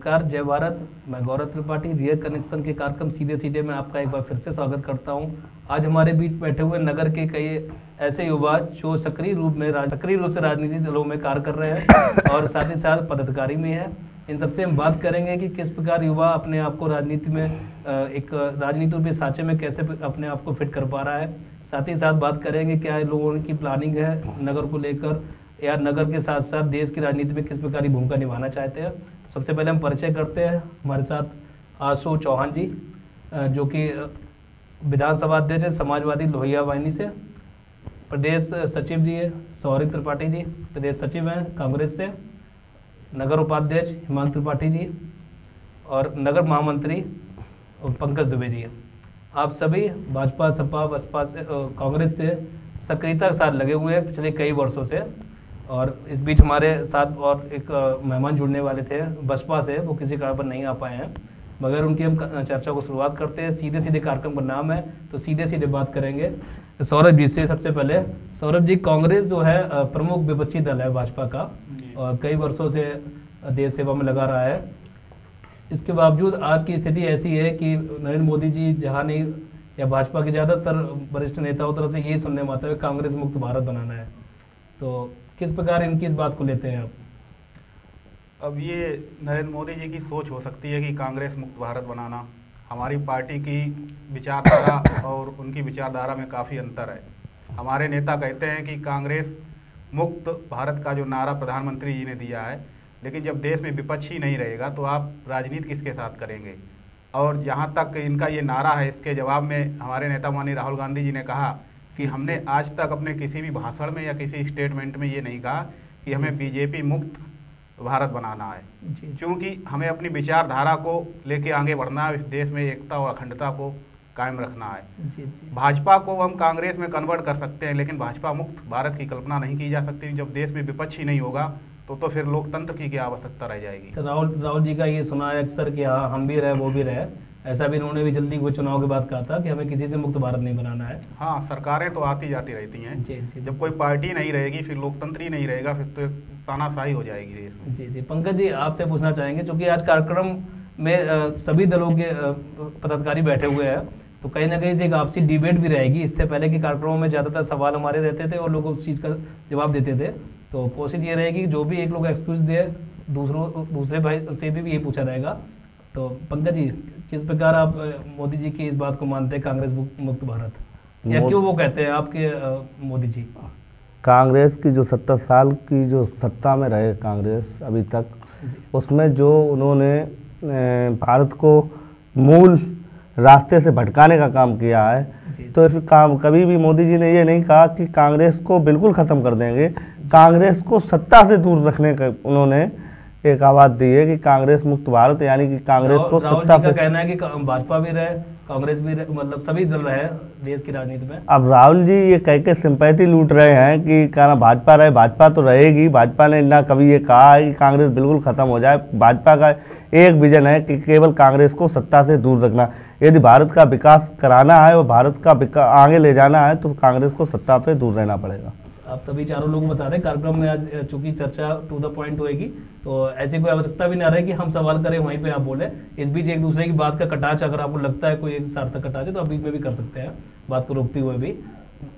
नमस्कार, जय भारत। मैं गौरव त्रिपाठी, रियल कनेक्शन के कार्यक्रम सीधे सीधे में आपका एक बार फिर से स्वागत करता हूं। आज हमारे बीच बैठे हुए नगर के कई ऐसे युवा जो सक्रिय रूप से राजनीतिक दलों में कार्य कर रहे हैं और साथ ही साथ पदाधिकारी भी हैं। इन सबसे हम बात करेंगे कि किस प्रकार युवा अपने आप को राजनीति में एक राजनीति के सांचे में कैसे अपने आप को फिट कर पा रहा है। साथ ही साथ बात करेंगे क्या लोगों की प्लानिंग है नगर को लेकर, या नगर के साथ साथ देश की राजनीति में किस प्रकार की भूमिका निभाना चाहते हैं। तो सबसे पहले हम परिचय करते हैं। हमारे साथ आशु चौहान जी, जो कि विधानसभा अध्यक्ष है समाजवादी लोहिया वाहिनी से। प्रदेश सचिव जी है सौरभ त्रिपाठी जी, प्रदेश सचिव हैं कांग्रेस से। नगर उपाध्यक्ष हिमांशु त्रिपाठी जी और नगर महामंत्री पंकज दुबे जी। आप सभी भाजपा, सपा, बसपा से, कांग्रेस से सक्रियता के साथ लगे हुए हैं पिछले कई वर्षों से। और इस बीच हमारे साथ और एक मेहमान जुड़ने वाले थे बसपा से, वो किसी कारण पर नहीं आ पाए हैं, मगर उनकी हम चर्चा को शुरुआत करते हैं। सीधे सीधे कार्यक्रम का नाम है तो सीधे सीधे बात करेंगे सौरभ जी से। सबसे पहले सौरभ जी, कांग्रेस जो है प्रमुख विपक्षी दल है भाजपा का और कई वर्षों से देश सेवा में लगा रहा है। इसके बावजूद आज की स्थिति ऐसी है कि नरेंद्र मोदी जी जहाँ नहीं, या भाजपा के ज़्यादातर वरिष्ठ नेताओं तरफ से यही सुनने में आता है कांग्रेस मुक्त भारत बनाना है। तो किस प्रकार इनकी इस बात को लेते हैं आप? अब ये नरेंद्र मोदी जी की सोच हो सकती है कि कांग्रेस मुक्त भारत बनाना। हमारी पार्टी की विचारधारा और उनकी विचारधारा में काफ़ी अंतर है। हमारे नेता कहते हैं कि कांग्रेस मुक्त भारत का जो नारा प्रधानमंत्री जी ने दिया है, लेकिन जब देश में विपक्ष ही नहीं रहेगा तो आप राजनीति किसके साथ करेंगे। और जहाँ तक इनका ये नारा है, इसके जवाब में हमारे नेता माननीय राहुल गांधी जी ने कहा कि हमने आज तक अपने किसी भी भाषण में या किसी स्टेटमेंट में ये नहीं कहा कि हमें बीजेपी मुक्त भारत बनाना है, क्योंकि हमें अपनी विचारधारा को लेके आगे बढ़ना है। इस देश में एकता और अखंडता को कायम रखना है। भाजपा को हम कांग्रेस में कन्वर्ट कर सकते हैं, लेकिन भाजपा मुक्त भारत की कल्पना नहीं की जा सकती। जब देश में विपक्ष ही नहीं होगा तो फिर लोकतंत्र की क्या आवश्यकता रह जाएगी। तो राहुल जी का ये सुना है अक्सर कि हाँ हम भी रहे वो भी रहे, ऐसा भी इन्होंने भी जल्दी वो चुनाव के बाद कहा था कि हमें किसी से मुक्त भारत नहीं बनाना है। हाँ, सरकारें तो आती जाती रहती हैं। जी। जब कोई पार्टी नहीं रहेगी फिर लोकतंत्र ही नहीं रहेगा, फिर तो तानाशाही हो जाएगी देश में। जी। पंकज जी, आपसे पूछना चाहेंगे, चूँकि आज कार्यक्रम में सभी दलों के पदाधिकारी बैठे हुए हैं, तो कहीं ना कहीं से एक आपसी डिबेट भी रहेगी। इससे पहले के कार्यक्रमों में ज़्यादातर सवाल हमारे रहते थे और लोग उस चीज़ का जवाब देते थे। तो कोशिश ये रहेगी कि जो भी एक लोग एक्सक्यूज दे, दूसरे भाई से भी ये पूछा रहेगा। तो पंकज जी, किस प्रकार आप मोदी जी की इस बात को मानते हैं कांग्रेस मुक्त भारत, या क्यों वो कहते हैं आपके मोदी जी? कांग्रेस की जो 70 साल की जो सत्ता में रहे कांग्रेस अभी तक, उसमें जो उन्होंने भारत को मूल रास्ते से भटकाने का काम किया है, तो फिर कभी भी मोदी जी ने ये नहीं कहा कि कांग्रेस को बिल्कुल ख़त्म कर देंगे। कांग्रेस को सत्ता से दूर रखने का उन्होंने एक आवाज़ दी है कि कांग्रेस मुक्त भारत, यानी कि कांग्रेस को सत्ता का कहना है कि भाजपा भी रहे, कांग्रेस भी रहे, मतलब सभी दल रहे देश की राजनीति में। अब राहुल जी ये कह के सिंपैथी लूट रहे हैं कि कहना भाजपा रहे, भाजपा तो रहेगी। भाजपा ने ना कभी ये कहा है कि कांग्रेस बिल्कुल ख़त्म हो जाए। भाजपा का एक विजन है कि केवल कांग्रेस को सत्ता से दूर रखना। यदि भारत का विकास कराना है और भारत का आगे ले जाना है तो कांग्रेस को सत्ता से दूर रहना पड़ेगा। आप सभी चारों लोग बता रहे कार्यक्रम में आज चूंकि चर्चा टू द पॉइंट होएगी, तो ऐसी कोई आवश्यकता भी ना रहे कि हम सवाल करें वहीं पे आप बोले। इस बीच एक दूसरे की बात का कटाच अगर आपको लगता है कोई एक सार्थक कटाच है तो आप बीच में भी कर सकते हैं, बात को रोकते हुए भी।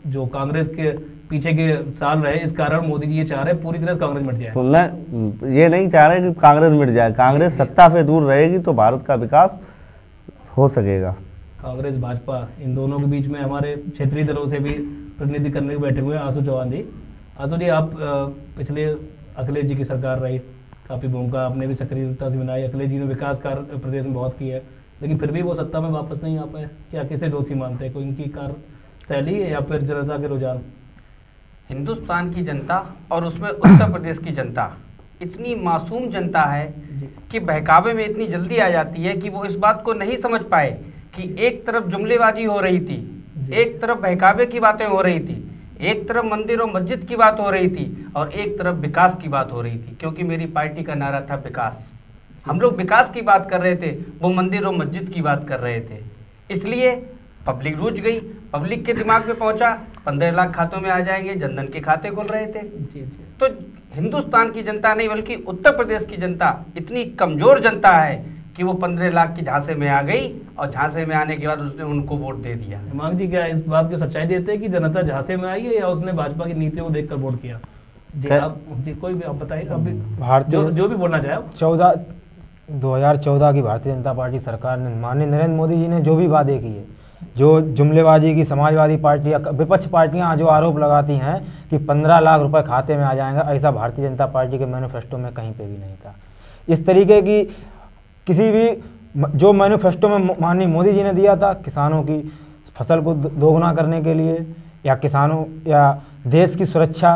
जो कांग्रेस के पीछे के साल रहे, इस कारण मोदी जी ये चाह रहे हैं पूरी तरह से कांग्रेस मिट जाए। तो ये नहीं चाह रहे कि कांग्रेस मिट जाए, कांग्रेस सत्ता से दूर रहेगी तो भारत का विकास हो सकेगा। कांग्रेस भाजपा इन दोनों के बीच में हमारे क्षेत्रीय दलों से भी प्रतिनिधि करने के बैठे हुए हैं आशु चौहान जी। आशु जी, आप पिछले अखिलेश जी की सरकार रही, काफ़ी भूमिका आपने भी सक्रियता से बनाई। अखिलेश जी ने विकास कार्य प्रदेश में बहुत किया है, लेकिन फिर भी वो सत्ता में वापस नहीं आ पाए। क्या किसे दोषी मानते हैं? कोई इनकी कार्यशैली या फिर जनता के रुझान? हिंदुस्तान की जनता और उसमें उत्तर प्रदेश की जनता इतनी मासूम जनता है कि बहकावे में इतनी जल्दी आ जाती है कि वो इस बात को नहीं समझ पाए कि एक तरफ जुमलेबाजी हो रही थी, एक तरफ बहकावे की बातें हो रही थी, एक तरफ मंदिर और मस्जिद की बात हो रही थी और एक तरफ विकास की बात हो रही थी। क्योंकि मेरी पार्टी का नारा था विकास। हम लोग विकास की बात कर रहे थे, वो मंदिर और मस्जिद की बात कर रहे थे। इसलिए पब्लिक रूठ गई। पब्लिक के दिमाग में पहुंचा, 15 लाख खातों में आ जाएंगे, जनधन के खाते खुल रहे थे। जी जी। तो हिंदुस्तान की जनता नहीं बल्कि उत्तर प्रदेश की जनता इतनी कमजोर जनता है कि वो 15 लाख की झांसे में आ गई और झांसे में आने के बाद उसने उनको वोट दे दिया। हेमांग जी, क्या इस बात की सच्चाई देते हैं कि जनता झांसे में आई है या उसने भाजपा की नीतियों को देखकर वोट किया? जी आप, जी कोई भी आप बताइए, आप भी भारतीय जो भी बोलना चाहे आप। 2014 की भारतीय जनता पार्टी सरकार ने, माननीय नरेंद्र मोदी जी ने जो भी वादे किए, जो जुमलेबाजी की समाजवादी पार्टी या विपक्ष पार्टियां जो आरोप लगाती हैं कि 15 लाख रुपए खाते में आ जाएंगे, ऐसा भारतीय जनता पार्टी के मैनिफेस्टो में कहीं पे भी नहीं था। इस तरीके की किसी भी जो मैनिफेस्टो में माननीय मोदी जी ने दिया था किसानों की फसल को दोगुना करने के लिए या किसानों या देश की सुरक्षा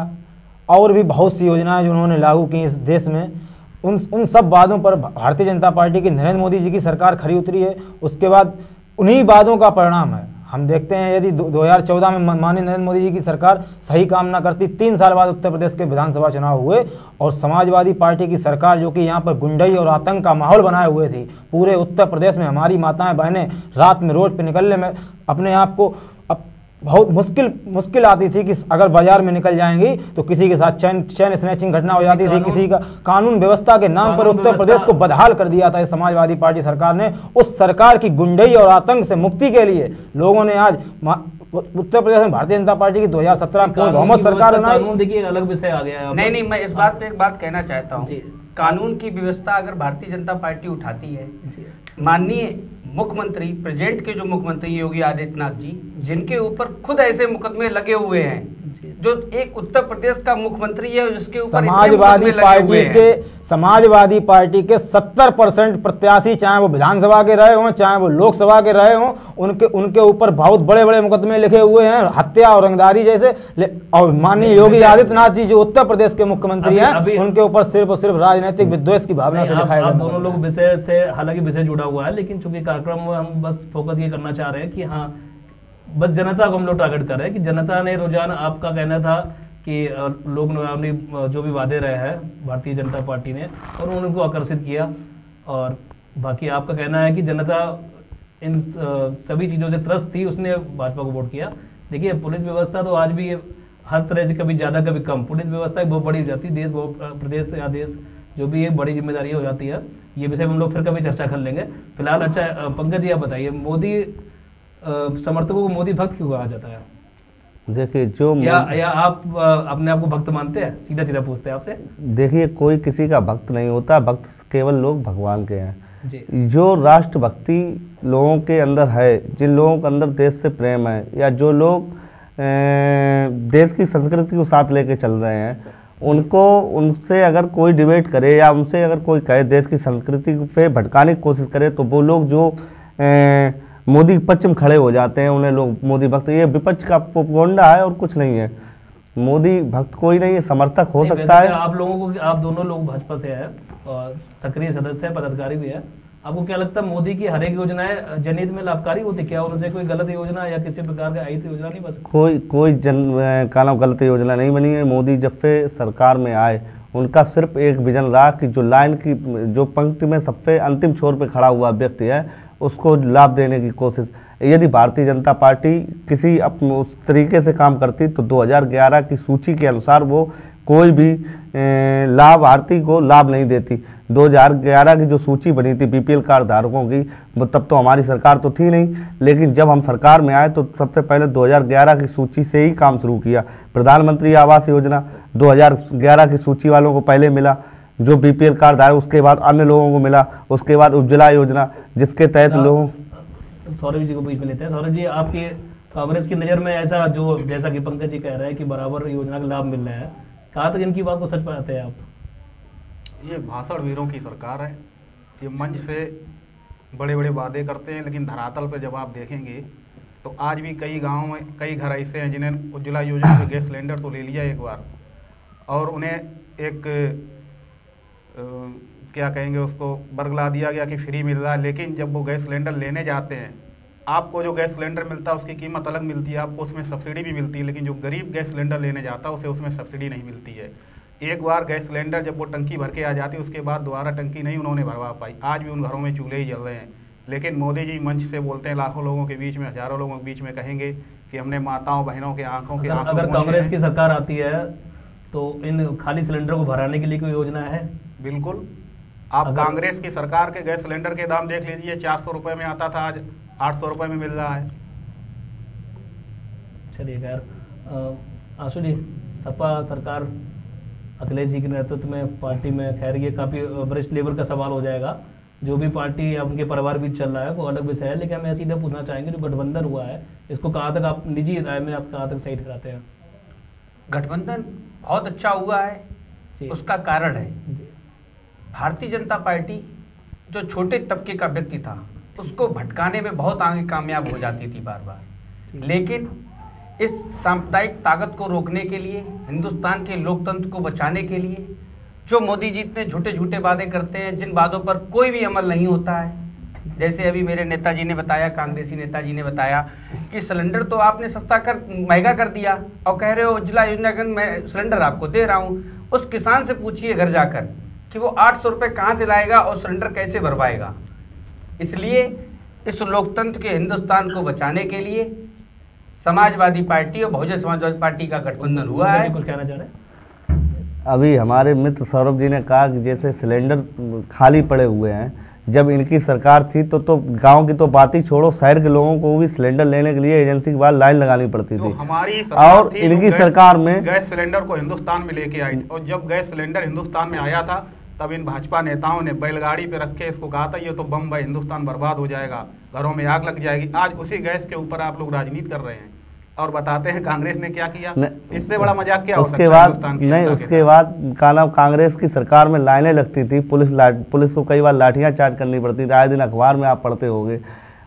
और भी बहुत सी योजनाएं जो उन्होंने लागू की इस देश में, उन सब वादों पर भारतीय जनता पार्टी की नरेंद्र मोदी जी की सरकार खरी उतरी है। उसके बाद उन्हीं वादों का परिणाम है। हम देखते हैं यदि 2014 में माननीय नरेंद्र मोदी जी की सरकार सही काम ना करती, 3 साल बाद उत्तर प्रदेश के विधानसभा चुनाव हुए और समाजवादी पार्टी की सरकार जो कि यहाँ पर गुंडई और आतंक का माहौल बनाए हुए थी, पूरे उत्तर प्रदेश में हमारी माताएं बहनें रात में रोड पे निकलने में अपने आप को बहुत मुश्किल आती थी कि अगर बाजार में निकल जाएंगी तो किसी के साथ चैन स्नैचिंग घटना हो जाती थी, किसी का कानून व्यवस्था के नाम पर उत्तर प्रदेश को बदहाल कर दिया था इस समाजवादी पार्टी सरकार ने। उस सरकार की गुंडई और आतंक से मुक्ति के लिए लोगों ने आज उत्तर प्रदेश में भारतीय जनता पार्टी की 2017 में बहुमत सरकार बनाई। कानून देखिए अलग विषय आ गया है। नहीं, मैं इस बात पे एक बात कहना चाहता हूँ। कानून की व्यवस्था अगर भारतीय जनता पार्टी उठाती है, माननीय मुख्यमंत्री, प्रेजेंट के जो मुख्यमंत्री योगी आदित्यनाथ जी, जिनके ऊपर खुद ऐसे मुकदमे लगे हुए हैं, जो एक उत्तर प्रदेश का मुख्यमंत्री है जिसके ऊपर समाजवादी पार्टी के 70% प्रत्याशी, चाहे वो विधानसभा के रहे हों चाहे वो लोकसभा के रहे हों, उनके ऊपर बहुत बड़े बड़े मुकदमे लिखे हुए हैं, हत्या और रंगदारी जैसे। और माननीय योगी आदित्यनाथ जी जो उत्तर प्रदेश के मुख्यमंत्री हैं, उनके ऊपर सिर्फ और सिर्फ राजनीतिक विद्वेष की भावना से लिखाया गया। दोनों लोग विषय से, हालांकि विषय जुड़ा हुआ है, लेकिन चूंकि कार्यक्रम में हम बस फोकस ये करना चाह रहे हैं कि हाँ, बस जनता को हम लोग टारगेट कर रहे हैं कि जनता ने रुझान, आपका कहना था कि लोग ने जो भी वादे रहे हैं भारतीय जनता पार्टी ने और उनको आकर्षित किया, और बाकी आपका कहना है कि जनता इन सभी चीज़ों से त्रस्त थी, उसने भाजपा को वोट किया। देखिए, पुलिस व्यवस्था तो आज भी हर तरह से कभी ज़्यादा कभी कम, पुलिस व्यवस्था बहुत बड़ी हो जाती है, देश प्रदेश या देश जो भी एक बड़ी जिम्मेदारी हो जाती है। ये विषय हम लोग फिर कभी चर्चा कर लेंगे। फिलहाल अच्छा पंकज जी आप बताइए, मोदी समर्थकों को मोदी भक्त क्यों कहा जाता है? देखिए, जो या आप अपने आप को भक्त मानते हैं? सीधा सीधा पूछते हैं आपसे। देखिए, कोई किसी का भक्त नहीं होता, भक्त केवल लोग भगवान के हैं जी। जो राष्ट्रभक्ति लोगों के अंदर है, जिन लोगों के अंदर देश से प्रेम है, या जो लोग देश की संस्कृति को साथ लेके चल रहे हैं, उनसे अगर कोई डिबेट करे या उनसे अगर कोई कहे देश की संस्कृति पे भटकाने की कोशिश करे, तो वो लोग जो मोदी पक्ष में खड़े हो जाते हैं, उन्हें लोग मोदी भक्त, ये विपक्ष का प्रोपेगेंडा है और कुछ नहीं है। मोदी भक्त कोई नहीं है, समर्थक हो सकता है। आप लोगों को, आप दोनों लोग भाजपा से हैं और सक्रिय सदस्य है, पदाधिकारी भी है, आपको क्या लगता है मोदी की हर एक योजनाएं जनहित में लाभकारी होती? क्या उनसे कोई गलत योजना या किसी प्रकार का आयित योजना नहीं बस? कोई गलत योजना नहीं बनी है। मोदी जब से सरकार में आए, उनका सिर्फ एक विजन रहा कि जो लाइन की, जो पंक्ति में सबसे अंतिम छोर पे खड़ा हुआ व्यक्ति है, उसको लाभ देने की कोशिश। यदि भारतीय जनता पार्टी किसी अपने उस तरीके से काम करती तो 2011 की सूची के अनुसार वो कोई भी लाभार्थी को लाभ नहीं देती। 2011 की जो सूची बनी थी बीपीएल कार्ड धारकों की, तब तो हमारी सरकार तो थी नहीं, लेकिन जब हम सरकार में आए तो सबसे पहले 2011 की सूची से ही काम शुरू किया। प्रधानमंत्री आवास योजना 2011 की सूची वालों को पहले मिला, जो बीपीएल कार्ड धारक, उसके बाद अन्य लोगों को मिला, उसके बाद उज्ज्वला योजना, जिसके तहत लोगों। सौरभ जी को बीच में लेते हैं। सौरभ जी, आपकी कांग्रेस की नज़र में ऐसा, जो जैसा कि पंकज जी कह रहे हैं कि बराबर योजना का लाभ मिल रहा है, कहाँ तक इनकी बात को सच पाते हैं आप? ये भाषण वीरों की सरकार है। ये मंच से बड़े बड़े वादे करते हैं, लेकिन धरातल पर जब आप देखेंगे तो आज भी कई गाँव में कई घर ऐसे हैं जिन्हें उज्ज्वला योजना में गैस सिलेंडर तो ले लिया एक बार, और उन्हें एक क्या कहेंगे उसको बरगला दिया गया कि फ्री मिल रहा है, लेकिन जब वो गैस सिलेंडर लेने जाते हैं, आपको जो गैस सिलेंडर मिलता है उसकी कीमत अलग मिलती है, आपको उसमें सब्सिडी भी मिलती है, लेकिन जो गरीब गैस सिलेंडर लेने जाता है उसे उसमें सब्सिडी नहीं मिलती है। एक बार गैस सिलेंडर जब वो टंकी भर के आ जाती है, उसके बाद दोबारा टंकी नहीं उन्होंने भरवा पाई। आज भी उन घरों में चूल्हे ही जल रहे हैं, लेकिन मोदी जी मंच से बोलते हैं लाखों लोगों के बीच में, हजारों लोगों के बीच में कहेंगे कि हमने माताओं बहनों के आंखों के आंसू अगर पोंछे कांग्रेस हैं। की सरकार आती है तो इन खाली सिलेंडर को भराने के लिए कोई योजना है? बिल्कुल। आप कांग्रेस की सरकार के गैस सिलेंडर के दाम देख लीजिए, 400 रुपये में आता था, आज 800 रुपये में मिल रहा है। चलिए खैर, आंसू जी, सपा सरकार अखिलेश जी के नेतृत्व में पार्टी में, खैर ये काफ़ी वरिष्ठ लेवल का सवाल हो जाएगा, जो भी पार्टी या उनके परिवार बीच चल रहा है वो अलग विषय है, लेकिन हमें सीधे पूछना चाहेंगे जो गठबंधन हुआ है इसको कहाँ तक आप निजी राय में आप कहाँ तक सही ठहराते हैं? गठबंधन बहुत अच्छा हुआ है, जी उसका कारण है जी भारतीय जनता पार्टी जो छोटे तबके का व्यक्ति था उसको भटकाने में बहुत आगे कामयाब हो जाती थी बार बार, लेकिन इस सांप्रदायिक ताकत को रोकने के लिए, हिंदुस्तान के लोकतंत्र को बचाने के लिए जो मोदी जी इतने झूठे झूठे वादे करते हैं, जिन वादों पर कोई भी अमल नहीं होता है, जैसे अभी मेरे नेताजी ने बताया, कांग्रेसी नेताजी ने बताया कि सिलेंडर तो आपने सस्ता कर महंगा कर दिया और कह रहे हो उज्ज्वला योजना के मैं सिलेंडर आपको दे रहा हूँ। उस किसान से पूछिए घर जाकर कि वो 800 रुपये कहाँ से लाएगा और सिलेंडर कैसे भरवाएगा। इसलिए इस लोकतंत्र के हिंदुस्तान को बचाने के लिए समाजवादी पार्टी और बहुजन समाजवादी पार्टी का गठबंधन हुआ है। कुछ कहना चाह रहे हैं? अभी हमारे मित्र सौरभ जी ने कहा कि जैसे सिलेंडर खाली पड़े हुए हैं, जब इनकी सरकार थी तो गांव की तो बात ही छोड़ो, शहर के लोगों को भी सिलेंडर लेने के लिए एजेंसी के बाद लाइन लगानी पड़ती थी। हमारी सरकार और थी, इनकी सरकार में गैस सिलेंडर को हिंदुस्तान में लेके आई, और जब गैस सिलेंडर हिंदुस्तान में आया था तब इन भाजपा नेताओं ने बैलगाड़ी पे रख के इसको कहा था ये तो बम भाई, हिंदुस्तान बर्बाद हो जाएगा, घरों में आग लग जाएगी। आज उसी गैस के ऊपर आप लोग राजनीति कर रहे हैं और बताते हैं कांग्रेस ने क्या किया। इससे बड़ा मजाक क्या हो सकता है हिंदुस्तान की जनता के साथ? उसके बाद का नाम कांग्रेस की सरकार में लाइनें लगती थी, पुलिस को कई बार लाठियां चार्ज करनी पड़ती थी, आए दिन अखबार में आप पढ़ते होंगे,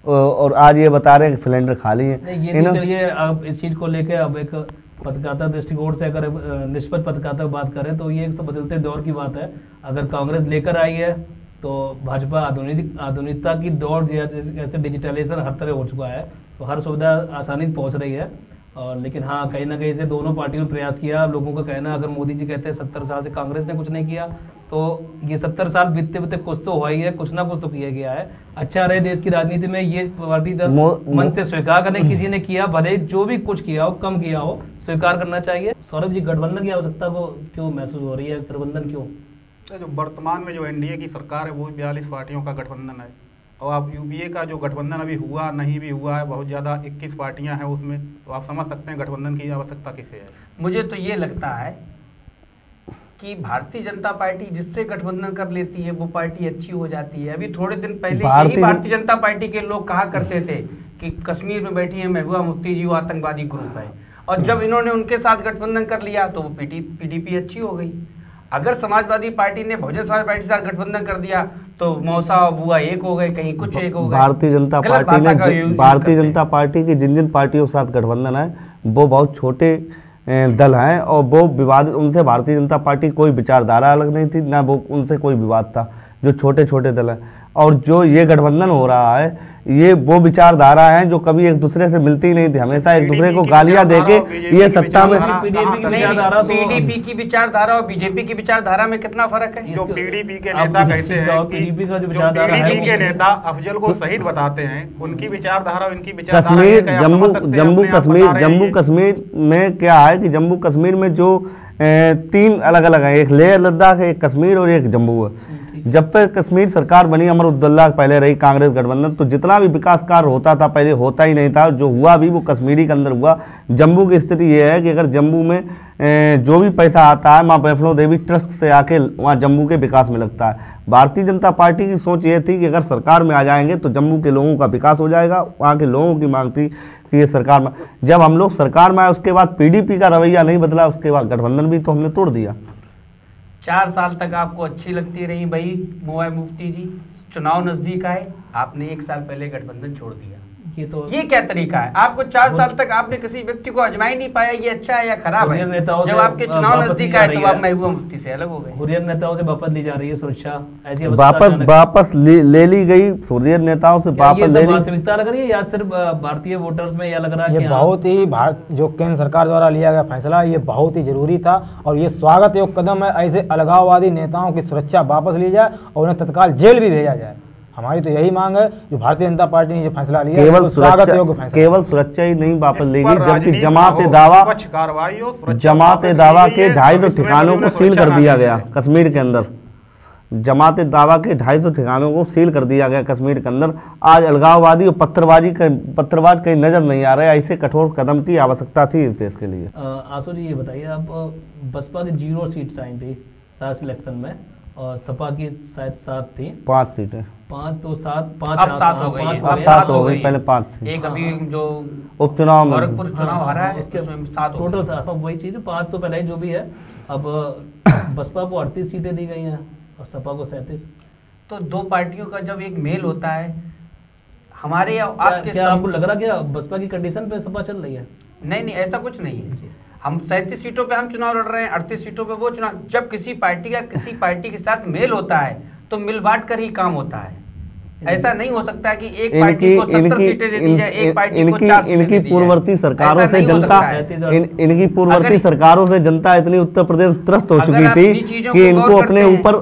और आज ये बता रहे हैं कि सिलेंडर खाली है। ये तो चलिए, अब इस चीज़ को लेकर अब एक पत्रकारिता दृष्टिकोण से अगर निष्पक्ष पत्रकारिता बबात करें तो ये एक बदलते दौर की बात है। अगर कांग्रेस लेकर आई है तो भाजपा आधुनिकता की दौड़ जैसे डिजिटलाइजेशन हर तरह हो चुका है, तो हर सुविधा आसानी से पहुंच रही है। और लेकिन हाँ, कहीं ना कहीं से दोनों पार्टियों ने प्रयास किया। लोगों का कहना, अगर मोदी जी कहते हैं 70 साल से कांग्रेस ने कुछ नहीं किया, तो ये 70 साल बीतते बीतते कुछ तो हुआ ही है, कुछ ना कुछ तो किया गया है। अच्छा रहे देश की राजनीति में, ये पार्टी दल मन से स्वीकार करने, किसी ने किया, भले जो भी कुछ किया हो, कम किया हो, स्वीकार करना चाहिए। सौरभ जी, गठबंधन की आवश्यकता को क्यों महसूस हो रही है? गठबंधन क्यों? जो वर्तमान में जो एनडीए की सरकार है वो 42 पार्टियों का गठबंधन है, और आप यूपीए का जो गठबंधन अभी हुआ नहीं भी हुआ है, बहुत ज़्यादा 21 पार्टियां हैं उसमें, तो आप समझ सकते हैं गठबंधन की आवश्यकता किसे है। मुझे तो ये लगता है कि भारतीय जनता पार्टी जिससे गठबंधन कर लेती है वो पार्टी अच्छी हो जाती है। अभी थोड़े दिन पहले यही भारतीय जनता पार्टी के लोग कहा करते थे कि कश्मीर में बैठी है महबूबा मुफ्ती जी, वो आतंकवादी ग्रुप है, और जब इन्होंने उनके साथ गठबंधन कर लिया तो वो पीडीपी अच्छी हो गई। अगर समाजवादी पार्टी ने बहुजन समाज पार्टी के साथ गठबंधन कर दिया तो मौसा और बुआ एक हो गए, कहीं कुछ एक हो गए। भारतीय जनता पार्टी की जिन पार्टियों के साथ गठबंधन है वो बहुत छोटे दल हैं, और वो विवाद, उनसे भारतीय जनता पार्टी कोई विचारधारा अलग नहीं थी, ना वो उनसे कोई विवाद था, जो छोटे छोटे दल हैं। और जो ये गठबंधन हो रहा है, ये वो विचारधारा है जो कभी एक दूसरे से मिलती ही नहीं थी, हमेशा एक दूसरे को गालियां देके ये सत्ता में। पीडीपी की विचारधारा और बीजेपी की विचारधारा में कितना फर्क है? जो पीडीपी के नेता कहते हैं, पीडीपी का जो विचारधारा है, पीडीपी के नेता अफजल को शहीद बताते हैं, उनकी विचारधारा इनकी विचारधारा। जम्मू कश्मीर में क्या है कि जम्मू कश्मीर में जो 3 अलग अलग है, एक लेह लद्दाख है, एक कश्मीर और एक जम्मू है। जब तक कश्मीर सरकार बनी, अमरुद्दौला पहले रही कांग्रेस गठबंधन, तो जितना भी विकास कार्य होता था पहले होता ही नहीं था, जो हुआ भी वो कश्मीरी के अंदर हुआ। जम्मू की स्थिति ये है कि अगर जम्मू में जो भी पैसा आता है माँ वैष्णो देवी ट्रस्ट से आके वहाँ जम्मू के विकास में लगता है। भारतीय जनता पार्टी की सोच ये थी कि अगर सरकार में आ जाएंगे तो जम्मू के लोगों का विकास हो जाएगा। वहाँ के लोगों की मांग थी कि ये सरकार में, जब हम लोग सरकार में आए उसके बाद पीडीपी का रवैया नहीं बदला, उसके बाद गठबंधन भी तो हमने तोड़ दिया। 4 साल तक आपको अच्छी लगती रही भाई मोबाइल मुफ्ती जी, चुनाव नजदीक आए, आपने 1 साल पहले गठबंधन छोड़ दिया। ये क्या तरीका है? आपको 4 साल तक आपने किसी व्यक्ति को आजमा ही नहीं पाया ये अच्छा है या खराब है। जब आपके चुनाव नजदीक आए तो आप महबूबा मुफ्ती से अलग हो गए। हुर्रियत नेताओं से वापस ली जा रही है सुरक्षा, ऐसी वापस ले ली गई हुर्रियत नेताओं से वापस ले ली। वास्तविकता लग रही है या सिर्फ भारतीय वोटर्स में यह लग रहा है? ये बहुत ही जो केंद्र सरकार द्वारा लिया गया फैसला, ये बहुत ही जरूरी था और ये स्वागत योग्य कदम है। ऐसे अलगाववादी नेताओं की सुरक्षा वापस ली जाए और उन्हें तत्काल जेल भी भेजा जाए। हमारी तो यही मांग है, जो भारतीय जनता पार्टी ने जो फैसला लिया है, स्वागत योग्य फैसला। केवल सुरक्षा ही नहीं वापस लेगी, जबकि राजनीति जमात हो, दावा निष्पक्ष कार्रवाई हो, सुरक्षा जमात वापस दावा ली के गई है, 250 अब इसमें ठिकानों को जो सील कर सुरक्षा दिया ना गया दी जाए। कश्मीर के अंदर। जमात दावा के 250 ठिकानों को सील कर दिया गया कश्मीर के अंदर। आज अलगाववादी और पत्थरबाज कहीं नजर नहीं आ रहे। ऐसे कठोर कदम की आवश्यकता थी इस देश के लिए। आंसू जी ये बताइए, आप बसपा की 0 सीट्स आई थी लास्ट इलेक्शन में और सपा की शायद 7 थी। 5 सीटें, 5 तो 7 5 अब 7 हो गई, पाँच अब 7 हो गई, पहले 5 थी। एक अभी जो उपचुनाव में गोरखपुर चुनाव आ रहा है उसके उसमें 7 टोटल 7, वही चीज़ है, 5 तो पहले ही जो भी है। अब बसपा को 38 सीटें दी गई हैं और सपा को 37। तो दो पार्टियों का जब एक मेल होता है, हमारे या आपके क्या आपको लग रहा क्या बसपा की कंडीशन पे सपा चल रही है? नहीं, ऐसा कुछ नहीं है। हम 37 सीटों पे हम चुनाव लड़ रहे हैं, 38 सीटों पे वो चुनाव। जब किसी पार्टी का किसी पार्टी के साथ मेल होता है तो मिल बांट कर ही काम होता है। ऐसा नहीं हो सकता कि एक पार्टी को 70 सीटें दे दी जाए, एक पार्टी को 4 सीटें दे दी जाए। पूर्ववर्ती सरकारों से जनता इनकी पूर्ववर्ती सरकारों से जनता इतनी उत्तर प्रदेश त्रस्त हो चुकी थी कि इनको अपने ऊपर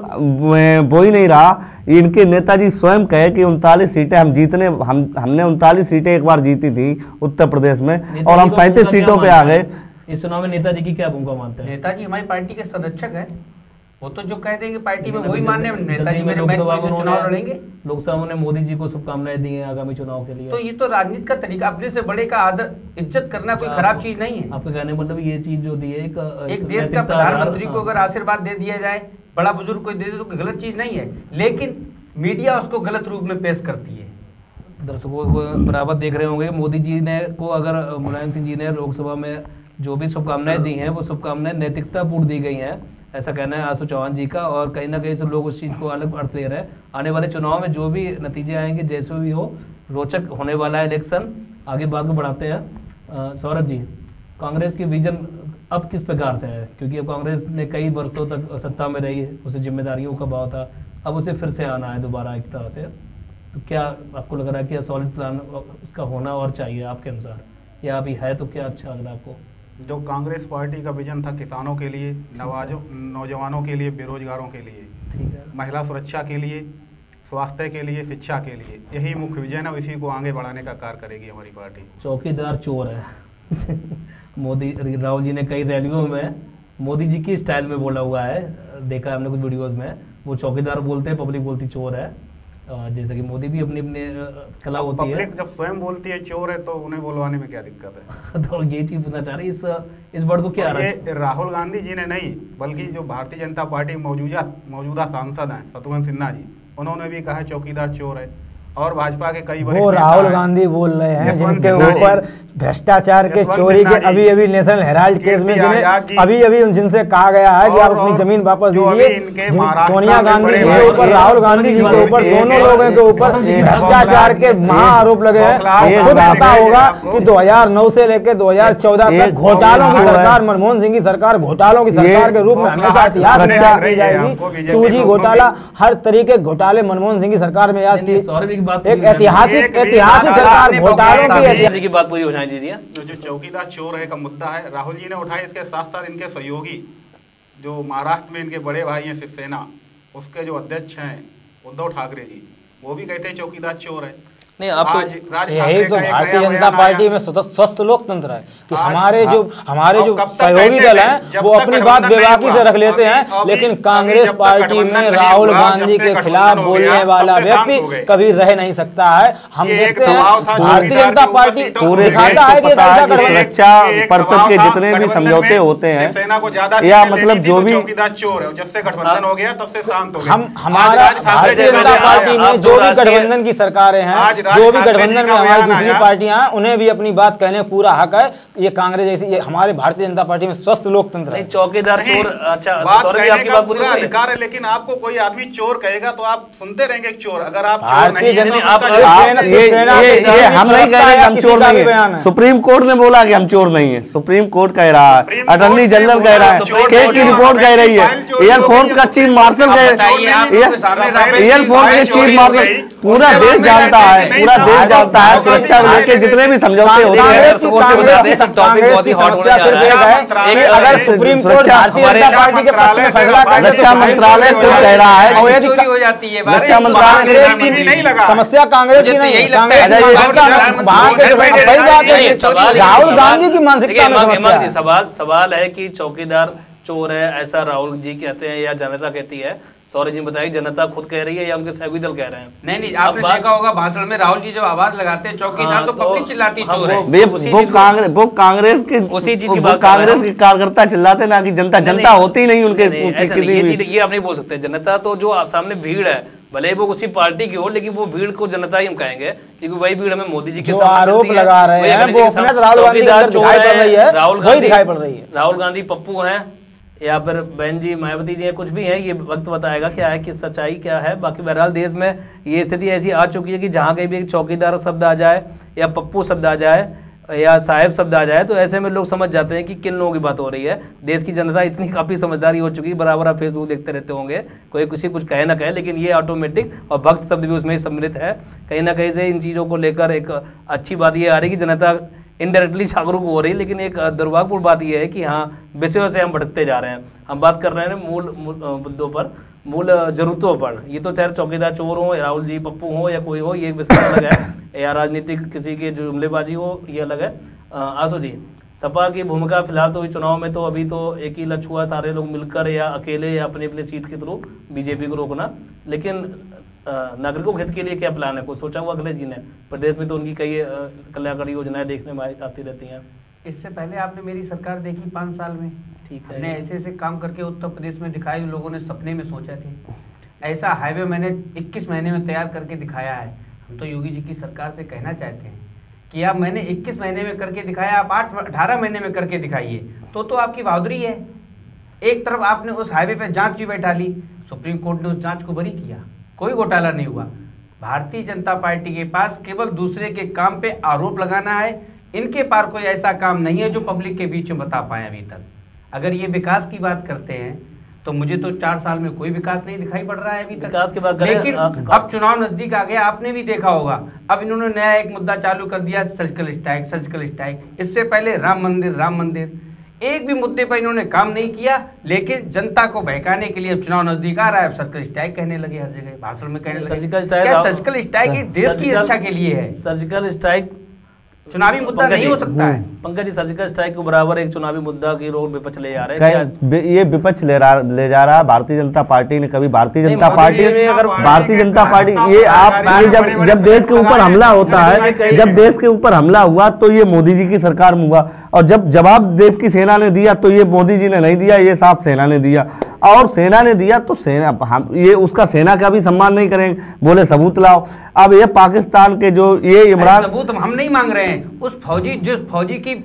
वो ही नहीं रहा। इनके नेताजी स्वयं कहे कि 39 सीटें हम जीतने, हमने 39 सीटें एक बार जीती थी उत्तर प्रदेश में और हम 37 सीटों पे आ गए। इस चुनाव में नेताजी की क्या भूमिका मानते हैं? नेताजी हमारी पार्टी के संरक्षक है, वो तो जो कह देंगे पार्टी में वही मानने। नेताजी मेरे लोकसभा में चुनाव लड़ेंगे। लोकसभा ने मोदी जी को शुभकामनाएं दी हैं आगामी चुनाव के लिए। तो ये तो राजनीति का तरीका, अपने से बड़े का आदर इज्जत करना कोई खराब चीज नहीं है। आपका कहने मतलब ये चीज जो दी है एक देश का प्रधानमंत्री को अगर आशीर्वाद दे दिया जाए, बड़ा बुजुर्ग को दे दे तो गलत चीज नहीं है, लेकिन मीडिया उसको गलत रूप में पेश करती है। दर्शकों को बराबर देख रहे होंगे, मोदी जी ने को अगर मुलायम सिंह जी ने लोकसभा में जो भी शुभकामनाएं दी हैं वो शुभकामनाएं नैतिकतापूर्ण दी गई हैं, ऐसा कहना है आशु चौहान जी का। और कहीं ना कहीं से लोग उस चीज़ को अलग अर्थ ले रहे हैं। आने वाले चुनाव में जो भी नतीजे आएंगे, जैसे भी हो, रोचक होने वाला है इलेक्शन। आगे बात को बढ़ाते हैं। सौरभ जी, कांग्रेस की विजन अब किस प्रकार से है? क्योंकि अब कांग्रेस ने कई वर्षों तक सत्ता में रही है, उसे जिम्मेदारियों का भाव था, अब उसे फिर से आना है दोबारा एक तरह से। तो क्या आपको लग रहा है कि सॉलिड प्लान उसका होना और चाहिए आपके अनुसार, या अभी है तो क्या अच्छा लग रहा है आपको? जो कांग्रेस पार्टी का विजन था किसानों के लिए, नौजवानों के लिए, बेरोजगारों के लिए, ठीक है, महिला सुरक्षा के लिए, स्वास्थ्य के लिए, शिक्षा के लिए, यही मुख्य विजन है। इसी को आगे बढ़ाने का कार्य करेगी हमारी पार्टी। चौकीदार चोर है मोदी राहुल जी ने कई रैलियों में मोदी जी की स्टाइल में बोला हुआ है, देखा है हमने कुछ वीडियोस में। वो चौकीदार बोलते हैं, पब्लिक बोलती चोर है। जैसे कि मोदी भी अपनी अपनी कला होती है। पब्लिक जब स्वयं बोलती है चोर है तो उन्हें बोलवाने में क्या दिक्कत है? तो ये चीज पूछना चाह रही इस वर्ड को क्या ये राहुल गांधी जी ने नहीं, बल्कि जो भारतीय जनता पार्टी मौजूदा सांसद हैं शत्रुघ्न सिन्हा जी, उन्होंने भी कहा चौकीदार चोर है। और भाजपा के कई वो राहुल गांधी बोल रहे हैं जिनके ऊपर भ्रष्टाचार के, चोरी के अभी नेशनल हेराल्ड केस में जिन्हें अभी जिनसे कहा गया है कि आप अपनी जमीन वापस दीजिए। सोनिया गांधी जी के ऊपर, राहुल गांधी जी के ऊपर, दोनों लोगों के ऊपर भ्रष्टाचार के महा आरोप लगे हैं। खुद पता होगा कि 2009 से लेकर 2014 तक घोटालों की सरकार, मनमोहन सिंह की सरकार घोटालों की सरकार के रूप में हमेशा इतिहास में याद की जाएगी। 2G घोटाला, हर तरीके घोटाले मनमोहन सिंह की सरकार में याद की। एक ऐतिहासिक सरकार घोटालों की बात पूरी हो जाए दीजिए। जो चौकीदार चोर है का मुद्दा है, राहुल जी ने उठाया। इसके साथ साथ इनके सहयोगी जो महाराष्ट्र में इनके बड़े भाई हैं शिवसेना, उसके जो अध्यक्ष हैं उद्धव ठाकरे जी, वो भी कहते हैं चौकीदार चोर है। नहीं, आपको यही तो भारतीय जनता पार्टी में स्वस्थ लोकतंत्र है कि हमारे जो सहयोगी दल हैं वो अपनी बात बेबाकी से रख लेते हैं, लेकिन कांग्रेस पार्टी में राहुल गांधी के खिलाफ बोलने वाला व्यक्ति कभी रह नहीं सकता है। हम देखते हैं भारतीय जनता पार्टी पूरे दिखाता है कि सुरक्षा परिषद के जितने भी समझौते होते हैं या मतलब जो भी चौकीदार चोर है, जब से गठबंधन हो गया तब से शांत हो गया। हमारा भारतीय जनता पार्टी में जो भी गठबंधन की सरकारें हैं, जो भी गठबंधन में हमारी दूसरी पार्टियां हैं, उन्हें भी अपनी बात कहने का पूरा हक है। ये कांग्रेस जैसी, ये हमारे भारतीय जनता पार्टी में स्वस्थ लोकतंत्र है। चौकीदार चोर, अच्छा आपकी बात पूरी अधिकार है, लेकिन आपको कोई आदमी चोर कहेगा तो आप सुनते रहेंगे चोर। अगर आप भारतीय जनता हम नहीं कह रहे हम चोर नहीं है, सुप्रीम कोर्ट ने बोला कि हम चोर नहीं है, सुप्रीम कोर्ट कह रहा है, अटॉर्नी जनरल कह रहा है, केस की रिपोर्ट कह रही है, एयरफोर्स का चीफ मार्शल, एयरफोर्स के चीफ मार्शल, पूरा देश जानता है पूरा देश जानता है, सुरक्षा को लेकर जितने भी समझौते होते हैं। कांग्रेस की समस्या सिर्फ एक है कि अगर supreme court Bharatiya Janata party के पक्ष में फैसला करे, रक्षा मंत्रालय तो कह रहा है चोरी हो जाती है। रक्षा मंत्रालय की समस्या कांग्रेस की नहीं, कांग्रेस की राहुल गांधी की मानसिकता में समस्या है। सवाल है कि चौकीदार चोर है, ऐसा राहुल जी कहते हैं या जनता कहती है? सौरभ जी बताइए, जनता खुद कह रही है या उनके सहयोगी दल कह रहे हैं? नहीं, आपने देखा होगा भाषण में राहुल जी जब आवाज लगाते हैं चौकीदार, तो पब्लिक चिल्लाती चोर है। वो कांग्रेस के उसी चीज की बात, कांग्रेस के कार्यकर्ता चिल्लाते, ना कि जनता। जनता होती नहीं उनके। ये आप नहीं बोल सकते। जनता तो जो आप सामने भीड़ है, भले वो उसी पार्टी की हो, लेकिन वो भीड़ को जनता ही हम कहेंगे, क्योंकि वही भीड़ हमें मोदी जी के आरोप लगा रहे हैं वो अपने राहुल गांधी दिखाई पड़ रही है, वही दिखाई पड़ रही है। राहुल गांधी पप्पू हैं या फिर बहन जी मायावती जी है, कुछ भी है, ये वक्त बताएगा क्या है कि सच्चाई क्या है। बाकी बहरहाल देश में ये स्थिति ऐसी आ चुकी है कि जहाँ कहीं भी एक चौकीदार शब्द आ जाए या पप्पू शब्द आ जाए या साहेब शब्द आ जाए, तो ऐसे में लोग समझ जाते हैं कि किन लोगों की बात हो रही है। देश की जनता इतनी काफ़ी समझदारी हो चुकी है, बराबर आप फेसबुक देखते रहते होंगे, कोई किसी कुछ कहे ना कहे, लेकिन ये ऑटोमेटिक और भक्त शब्द भी उसमें सम्मिलित है। कहीं ना कहीं से इन चीज़ों को लेकर एक अच्छी बात ये आ रही है कि जनता इनडायरेक्टली जागरूक हो रही है। लेकिन एक दुर्भाग्यपूर्ण बात यह है कि हाँ, विषयों से हम भटकते जा रहे हैं। हम बात कर रहे हैं मूल मुद्दों पर, मूल जरूरतों पर। ये तो चाहे चौकीदार चोर हो, राहुल जी पप्पू हो या कोई हो, ये एक विषय अलग है, या राजनीतिक किसी की जुमलेबाजी हो, ये अलग है। आसू जी, सपा की भूमिका फिलहाल तो चुनाव में तो अभी तो एक ही लक्ष्य हुआ, सारे लोग मिलकर या अकेले या अपने अपने सीट के थ्रू बीजेपी को रोकना। लेकिन नागरिकों के हित के लिए क्या प्लान है? कुछ सोचा हुआ अखिलेश जी ने? प्रदेश में तो उनकी कई कल्याणकारी योजनाएं देखने में आती रहती हैं। इससे पहले आपने मेरी सरकार देखी 5 साल में, ठीक है, हमने ऐसे ऐसे काम करके उत्तर प्रदेश में दिखाए जो लोगों ने सपने में सोचा थे। ऐसा हाईवे मैंने 21 महीने में तैयार करके दिखाया है। हम तो योगी जी की सरकार से कहना चाहते हैं कि आप, मैंने 21 महीने में करके दिखाया, आप 18 महीने में करके दिखाइए, तो आपकी बहादुरी है। एक तरफ आपने उस हाईवे पे जांच भी बैठा ली, सुप्रीम कोर्ट ने उस जांच को बरी किया, कोई घोटाला नहीं हुआ। भारतीय जनता पार्टी के पास केवल दूसरे के काम पे आरोप लगाना है। इनके पास कोई ऐसा काम नहीं है जो पब्लिक के बीच में बता पाए अभी तक। अगर ये विकास की बात करते हैं तो मुझे तो 4 साल में कोई विकास नहीं दिखाई पड़ रहा है अभी तक। विकास की बात लेकिन अब चुनाव नजदीक आ गया, आपने भी देखा होगा, अब इन्होंने नया एक मुद्दा चालू कर दिया, सर्जिकल स्ट्राइक, सर्जिकल स्ट्राइक। इससे पहले राम मंदिर, एक भी मुद्दे पर इन्होंने काम नहीं किया। लेकिन जनता को बहकाने के लिए चुनाव नजदीक आ रहा है, सर्जिकल स्ट्राइक कहने लगे, हर जगह भाषण में कहने लगे। सर्जिकल स्ट्राइक, क्या सर्जिकल स्ट्राइक देश की रक्षा के लिए है? सर्जिकल स्ट्राइक चुनावी मुद्दा नहीं हो सकता है। पंकज जी, सर्जिकल स्ट्राइक के बराबर एक चुनावी मुद्दा की रोल विपक्ष ले जा रहे हैं। ये विपक्ष ले जा रहा है। भारतीय जनता पार्टी ने कभी भारतीय जनता पार्टी ये आप जब देश के ऊपर हमला होता है, जब देश के ऊपर हमला हुआ तो ये मोदी जी की सरकार में हुआ, और जब जवाब देश की सेना ने दिया तो ये मोदी जी ने नहीं दिया, ये साफ सेना ने दिया। और सेना ने दिया तो सेना, हम ये उसका सेना का भी सम्मान नहीं करेंगे, बोले सबूत लाओ। अब ये पाकिस्तान के जो ये इमरान, सबूत हम नहीं मांग रहे हैं, उस फौजी की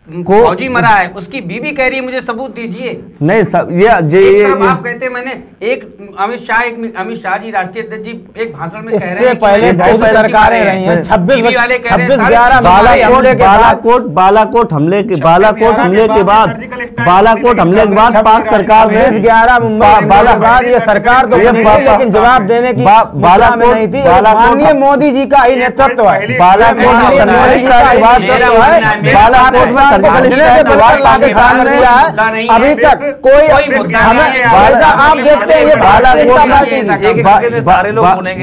फौजी मरा है, उसकी बीवी कह रही है मुझे सबूत दीजिए। नहीं सब ये आप कहते हैं, मैंने एक अमित शाह जी राष्ट्रीय अध्यक्ष जी एक भाषण में कह रहे हैं, इससे पहले बहुत सरकारें रही हैं, 26/11 बालाकोट हमले के बाद पाक सरकार ने 11 मुंबई बाद ये सरकार तो लेकिन जवाब देने की बालाकोट में नहीं थी। माननीय मोदी जी का ही नेतृत्व है। बालाकोट में अभी तक कोई आप देखते हैं,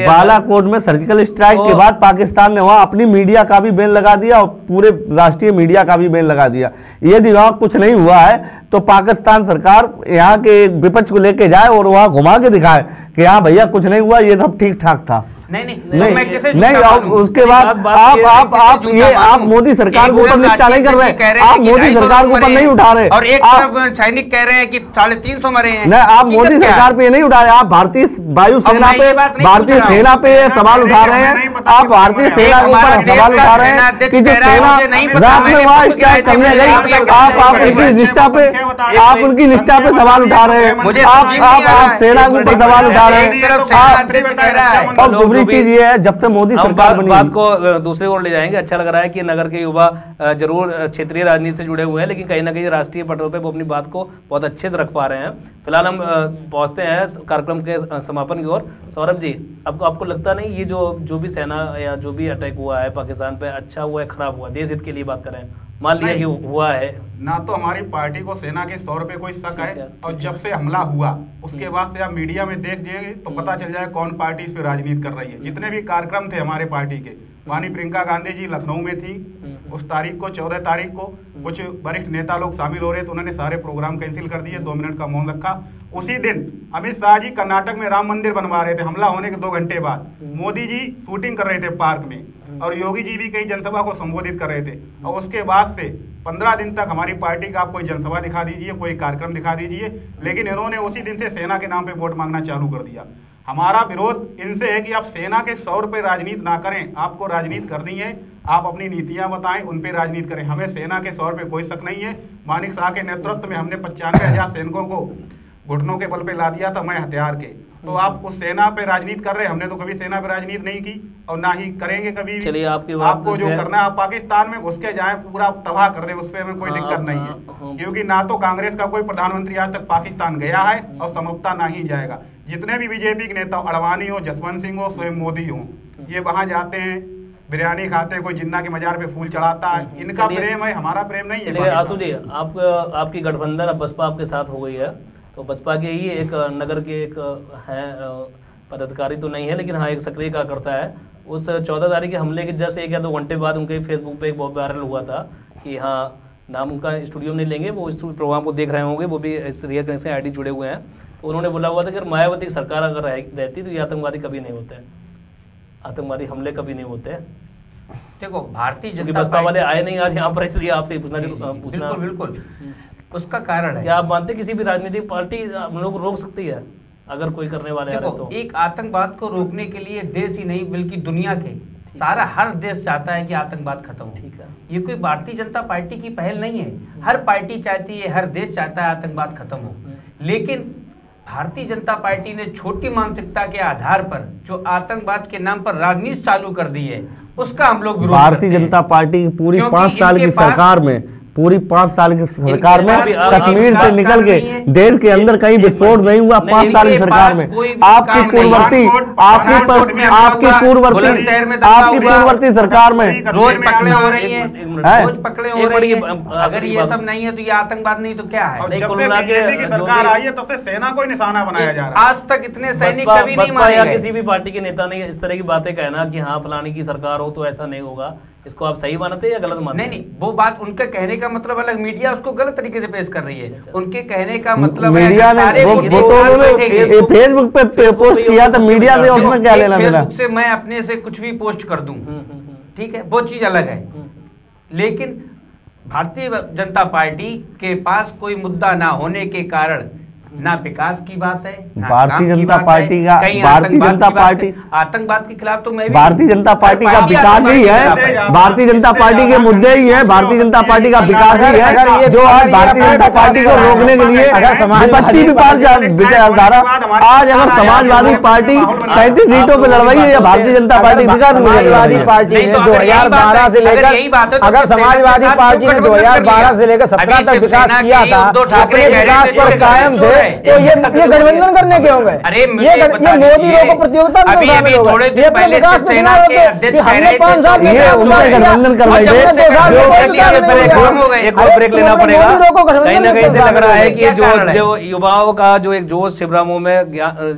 बालाकोट में सर्जिकल स्ट्राइक के बाद पाकिस्तान ने वहां अपनी मीडिया का भी बैन लगा दिया और पूरे राष्ट्रीय मीडिया का भी बैन लगा दिया। यदि वहां कुछ नहीं हुआ है तो पाकिस्तान सरकार यहाँ के विपक्ष को लेके जाए और वहां घुमा के दिखाए कि हाँ भैया कुछ नहीं हुआ, ये सब ठीक ठाक था। नहीं, उसके बाद आप मोदी सरकार को ऊपर निष्ठा नहीं कर रहे, आप मोदी सरकार को ऊपर नहीं उठा रहे, और एक तरफ सैनिक कह रहे हैं कि 350 मरे हैं। नहीं, आप मोदी सरकार पे नहीं उठा रहे, आप भारतीय वायुसेना पे सवाल उठा रहे हैं। आप भारतीय सेना के ऊपर सवाल उठा रहे हैं कि जो सेना रात में वहां स्ट्राइक करने गई, आप उनकी निष्ठा पे आप उनकी निष्ठा पे सवाल उठा रहे हैं, आप सेना के ऊपर सवाल उठा रहे हैं। और दूसरी चीज ये है, जब से मोदी सरकार बनी, बात को दूसरे ओर ले जाएंगे। अच्छा लग रहा है कि नगर के युवा जरूर क्षेत्रीय राजनीति से जुड़े हुए हैं, लेकिन कहीं ना कहीं राष्ट्रीय पटल पे वो अपनी बात को बहुत अच्छे से रख पा रहे हैं। फिलहाल हम पहुंचते हैं कार्यक्रम के समापन की ओर। सौरभ जी, आपको लगता नहीं ये जो भी सेना या जो भी अटैक हुआ है पाकिस्तान पे, अच्छा हुआ है खराब हुआ? देश हित के लिए बात करें, मान लिया कि हुआ है ना, तो हमारी पार्टी को सेना के तौर पे कोई शक है, और जब से हमला हुआ उसके बाद से आप मीडिया में देख जाइए तो पता चल जाए कौन पार्टी इस पे राजनीति कर रही है। जितने भी कार्यक्रम थे हमारे पार्टी के, माननीय प्रियंका गांधी जी लखनऊ में थी उस तारीख को, 14 तारीख को, कुछ वरिष्ठ नेता लोग शामिल हो रहे थे, उन्होंने सारे प्रोग्राम कैंसिल कर दिए, 2 मिनट का मौन रखा। उसी दिन अमित शाह जी कर्नाटक में राम मंदिर बनवा रहे थे, हमला होने के 2 घंटे बाद मोदी जी शूटिंग कर रहे थे पार्क में, और योगी जी भी कई जनसभा को संबोधित कर रहे थे। और उसके बाद से 15 दिन तक हमारी पार्टी का आप कोई जनसभा दिखा दीजिए, कोई कार्यक्रम दिखा दीजिए, लेकिन इन्होंने उसी दिन से सेना के नाम पे वोट मांगना चालू कर दिया। हमारा विरोध इनसे है कि आप सेना के तौर पे राजनीति ना करें, आपको राजनीति करनी है, आप अपनी नीतियां बताएं, उन पे राजनीति करें। हमें सेना के तौर पे कोई शक नहीं है। मानिक शाह के नेतृत्व में हमने 95,000 सैनिकों को घुटनों के बल पे ला दिया था, मैं हथियार के। तो आप उस सेना पे राजनीति कर रहे हैं, हमने तो कभी सेना पे राजनीति नहीं की और ना ही करेंगे कभी। चलिए, आपको जो करना है आप पाकिस्तान में घुस के जाए, पूरा तबाह कर दे, उस पर हमें कोई दिक्कत नहीं है, क्योंकि ना तो कांग्रेस का कोई प्रधानमंत्री आज तक पाकिस्तान गया है और संभवतः ना ही जाएगा। जितने भी बीजेपी के नेता, अडवाणी हो, जसवंत सिंह हो, स्वयं मोदी हो, ये वहां जाते हैं, बिरयानी खाते हैं, कोई जिन्ना के मजार पे फूल चढ़ाता है, इनका प्रेम है, हमारा प्रेम नहीं है। आंसू जी, आपकी गठबंधन अब बसपा आपके साथ हो गई है, तो बसपा के ही एक नगर के एक है पदाधिकारी तो नहीं है, लेकिन हाँ एक सक्रिय कार्यकर्ता है। उस 14 तारीख के हमले के जस्ट 1 या 2 घंटे बाद उनके फेसबुक पे एक बहुत वायरल हुआ था कि हाँ, नाम उनका स्टूडियो में नहीं लेंगे, वो इस प्रोग्राम को देख रहे होंगे, वो भी इस रियल कनेक्शन आईडी जुड़े हुए हैं। तो उन्होंने बोला हुआ था कि मायावती की सरकार अगर रहती तो ये आतंकवादी कभी नहीं होते, आतंकवादी हमले कभी नहीं होते। देखो, भारतीय जनता बसपा वाले आए नहीं आज यहाँ पर, इसलिए आपसे पूछना। बिल्कुल उसका कारण है। क्या आप मानते किसी भी राजनीतिक पार्टी हम लोग रोक सकती है अगर कोई करने वाले आ रहे तो? एक आतंकवाद को रोकने के लिए देश ही नहीं बल्कि दुनिया के सारा हर देश चाहता है कि आतंकवाद खत्म हो। ठीक है, ये कोई भारतीय जनता पार्टी की पहल नहीं है, हर पार्टी चाहती है, हर देश चाहता है आतंकवाद खत्म हो। लेकिन भारतीय जनता पार्टी ने छोटी मानसिकता के आधार पर जो आतंकवाद के नाम पर राजनीति चालू कर दी है, उसका हम लोग विरोध करते हैं। भारतीय जनता पार्टी की पूरी 5 साल की सरकार में, पूरी 5 साल की सरकार में कश्मीर से निकल के देश के अंदर कहीं विस्फोट नहीं हुआ। 5 साल की सरकार में आपकी पूर्ववर्ती सरकार में रोज पकड़े हो रही है, रोज पकड़े हो रही है। अगर ये सब नहीं है तो ये आतंकवाद नहीं तो क्या है? जब से बीजेपी की सरकार आई है तब से सेना को निशाना बनाया जा रहा है। आज तक इतने सैनिक कभी नहीं मारे गए। किसी भी पार्टी के नेता ने इस तरह की बातें कहना कि हाँ फलानी की सरकार हो तो ऐसा नहीं होगा, इसको आप सही मानते हैं या गलत मानते हैं? नहीं, वो बात उनके कहने का मतलब अलग, मीडिया उसको गलत तरीके से पेश कर रही है। उनके कहने का मतलब मीडिया ने फेसबुक पे पोस्ट किया था, मीडिया से उसमें क्या लेना देना? फेसबुक से मैं अपने से कुछ भी पोस्ट कर दूं, ठीक है, वो चीज अलग है। लेकिन भारतीय जनता पार्टी के पास कोई मुद्दा ना होने के कारण ना विकास की बात है, भारतीय जनता पार्टी का आतंकवाद के खिलाफ तो मैं भी, भारतीय जनता पार्टी का विकास ही है, भारतीय जनता पार्टी के मुद्दे ही है, भारतीय जनता पार्टी का विकास ही है जो आज भारतीय जनता पार्टी को रोकने के लिए विपक्षी विचारधारा। आज अगर समाजवादी पार्टी 37 सीटों पर लड़ रही है या भारतीय जनता पार्टी विकास, समाजवादी पार्टी ने 2012 से लेकर, अगर समाजवादी पार्टी ने 2012 से लेकर 17 तक विकास किया था, अपने विकास पर कायम थे, तो ये गठबंधन करने के होंगे? अरे ये मोदी रोको प्रतियोगिता में शामिल हो गए। ये अपने विकास पे बिना होते कि हमने 5 साल में गठबंधन करवाई थे। एक और ब्रेक लेना पड़ेगा। कहीं ना कहीं से लग रहा है कि जो युवाओं का जो एक जोश शिवरामों में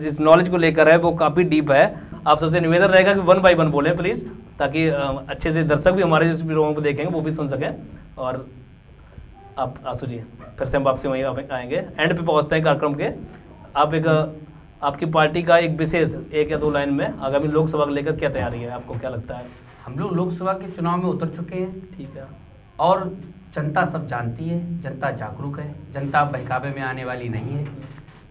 इस नॉलेज को लेकर है वो काफी डीप है। आप सबसे निवेदन रहेगा कि 1 बाय 1 बोलें प्लीज, ताकि अच्छे से दर्शक भी हमारे जिस प्रोग्राम को देखेंगे वो भी सुन सकें। और आप आंसू जी, फिर से हम वापसी वहीं आएंगे, एंड पे पहुंचते हैं कार्यक्रम के। आप आपकी पार्टी का एक विशेष 1 या 2 लाइन में आगामी लोकसभा को लेकर क्या तैयारी है, आपको क्या लगता है? हम लोग लोकसभा के चुनाव में उतर चुके हैं, ठीक है, और जनता सब जानती है, जनता जागरूक है, जनता बहकावे में आने वाली नहीं है।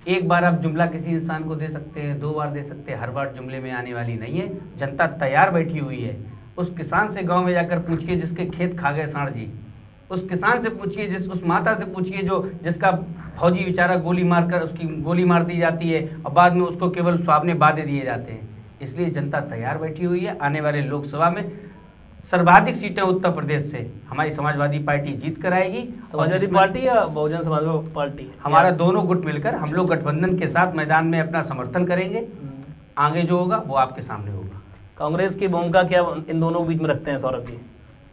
एक बार आप जुमला किसी इंसान को दे सकते हैं, 2 बार दे सकते हैं, हर बार जुमले में आने वाली नहीं है। जनता तैयार बैठी हुई है। उस किसान से गाँव में जाकर पूछिए जिसके खेत खा गए सांड जी, उस किसान से पूछिए, उस माता से पूछिए जिसका फौजी बेचारा गोली मारकर उसकी गोली मार दी जाती है और बाद में उसको केवल सुहावने वादे दिए जाते हैं। इसलिए जनता तैयार बैठी हुई है। आने वाले लोकसभा में सर्वाधिक सीटें उत्तर प्रदेश से हमारी समाजवादी पार्टी जीत कर आएगी। समाजवादी पार्टी या बहुजन समाज पार्टी? हमारा दोनों गुट मिलकर हम लोग गठबंधन के साथ मैदान में अपना समर्थन करेंगे। आगे जो होगा वो आपके सामने होगा। कांग्रेस की भूमिका क्या इन दोनों के बीच में रखते हैं सौरभ जी,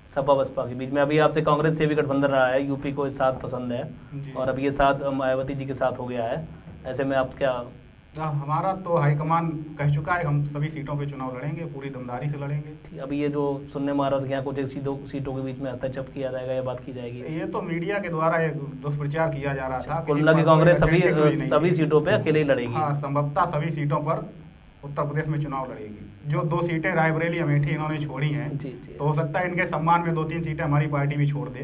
सपा बसपा के बीच में? अभी आपसे कांग्रेस से भी गठबंधन रहा है, यूपी को साथ पसंद है और अब ये साथ मायावती जी के साथ हो गया है। ऐसे में आप क्या? हमारा तो हाईकमान कह चुका है, हम सभी सीटों पे चुनाव लड़ेंगे, पूरी दमदारी से लड़ेंगे। अभी ये जो सुनने में आ रहा था कि यहाँ कुछ एक सीटों के बीच में हस्तक्षेप किया जाएगा, ये बात की जाएगी? ये तो मीडिया के द्वारा एक दुष्प्रचार किया जा रहा था। कुल मिला के कांग्रेस सभी सीटों पे अकेले ही लड़ेगी? हाँ, संभवतः सभी सीटों पर उत्तर प्रदेश में चुनाव लड़ेगी। जो 2 सीटें रायबरेली अमेठी इन्होंने छोड़ी हैं, तो हो सकता है इनके सम्मान में 2-3 सीटें हमारी पार्टी भी छोड़ दे।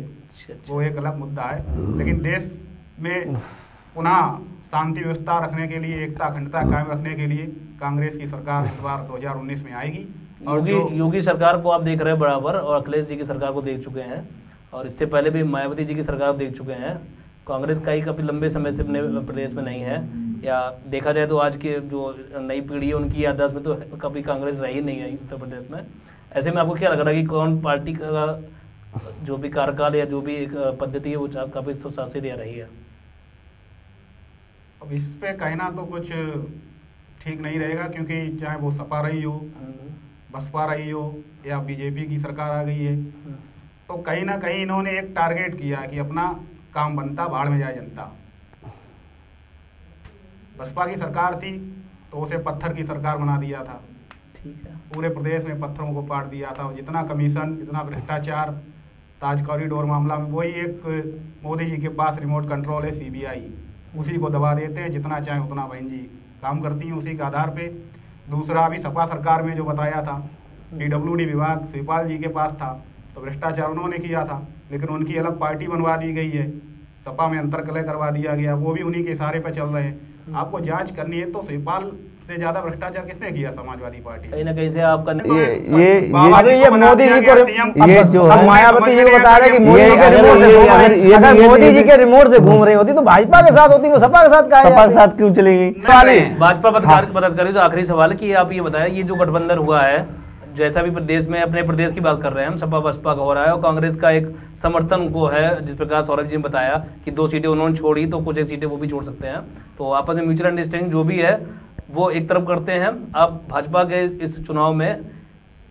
वो एक अलग मुद्दा है। लेकिन देश में पुनः शांति व्यवस्था रखने के लिए, एकता अखंडता कायम रखने के लिए कांग्रेस की सरकार इस बार 2019 में आएगी। और योगी सरकार को आप देख रहे हैं बराबर, और अखिलेश जी की सरकार को देख चुके हैं, और इससे पहले भी मायावती जी की सरकार को देख चुके हैं। कांग्रेस का ही कभी लंबे समय से अपने प्रदेश में नहीं है, या देखा जाए तो आज के जो नई पीढ़ी है उनकी याददाश्त में तो कभी कांग्रेस रही नहीं है उत्तर प्रदेश में। ऐसे में आपको क्या लग रहा है कि कौन पार्टी का जो भी कार्यकाल या जो भी एक पद्धति है वो काफी सुशासित या रही है? अब इस पे कहना तो कुछ ठीक नहीं रहेगा, क्योंकि चाहे वो सपा रही हो, बसपा रही हो या बीजेपी की सरकार आ गई है, तो कहीं ना कहीं इन्होंने एक टारगेट किया कि अपना काम बनता, भाड़ में जाए जनता। बसपा की सरकार थी तो उसे पत्थर की सरकार बना दिया था। ठीक है। पूरे प्रदेश में पत्थरों को पाट दिया था। जितना कमीशन, जितना भ्रष्टाचार, ताज कॉरिडोर मामला में वही एक मोदी जी के पास रिमोट कंट्रोल है, CBI, उसी को दबा देते हैं। जितना चाहे उतना बहन जी काम करती हैं उसी के आधार पे। दूसरा, अभी सपा सरकार में जो बताया था PWD विभाग शिवपाल जी के पास था, तो भ्रष्टाचार उन्होंने किया था, लेकिन उनकी अलग पार्टी बनवा दी गई है, सपा में अंतर्कलह करवा दिया गया, वो भी उन्हीं के इशारे पर चल रहे हैं। आपको जांच करनी है तो शिवपाल से ज्यादा भ्रष्टाचार किसने किया? समाजवादी पार्टी। कहीं ना कहीं से आपका ये मोदी जी को, ये जो मायावती जी को बता रहे कि मोदी जी के रिमोट से घूम रहे हैं। अगर मोदी जी के रिमोट से घूम रही होती तो भाजपा के साथ होती, वो सपा के साथ सपा के साथ क्यों चली गई? भाजपा पदाधिकारी जो आखिरी सवाल कि आप ये बताया, ये जो गठबंधन हुआ है, जैसा भी प्रदेश में अपने प्रदेश की बात कर रहे हैं हम, सपा बसपा का हो रहा है और कांग्रेस का एक समर्थन को है, जिस प्रकार सौरभ जी ने बताया कि 2 सीटें उन्होंने छोड़ी तो कुछ एक सीटें वो भी छोड़ सकते हैं, तो आपस में म्यूचुअल अंडरस्टैंडिंग जो भी है वो एक तरफ करते हैं। अब भाजपा के इस चुनाव में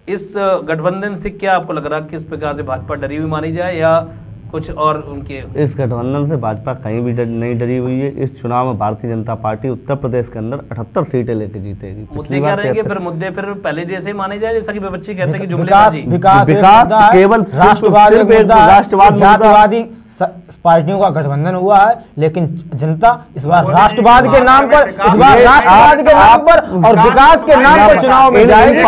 इस गठबंधन से क्या आपको लग रहा है, किस प्रकार से भाजपा डरी हुई मानी जाए या कुछ और उनके? इस गठबंधन से भाजपा कहीं भी नहीं डरी हुई है। इस चुनाव में भारतीय जनता पार्टी उत्तर प्रदेश के अंदर 78 सीटें लेके जीतेगी। मुद्दे क्या रहेंगे फिर? मुद्दे फिर पहले जैसे ही माने जाए, जैसा कि विपक्षी कहते हैं कि विकास केवल राष्ट्रवादी पार्टियों का गठबंधन हुआ है, लेकिन जनता इस बार राष्ट्रवाद के नाम पर, और विकास के नाम पर चुनाव में जाएगी।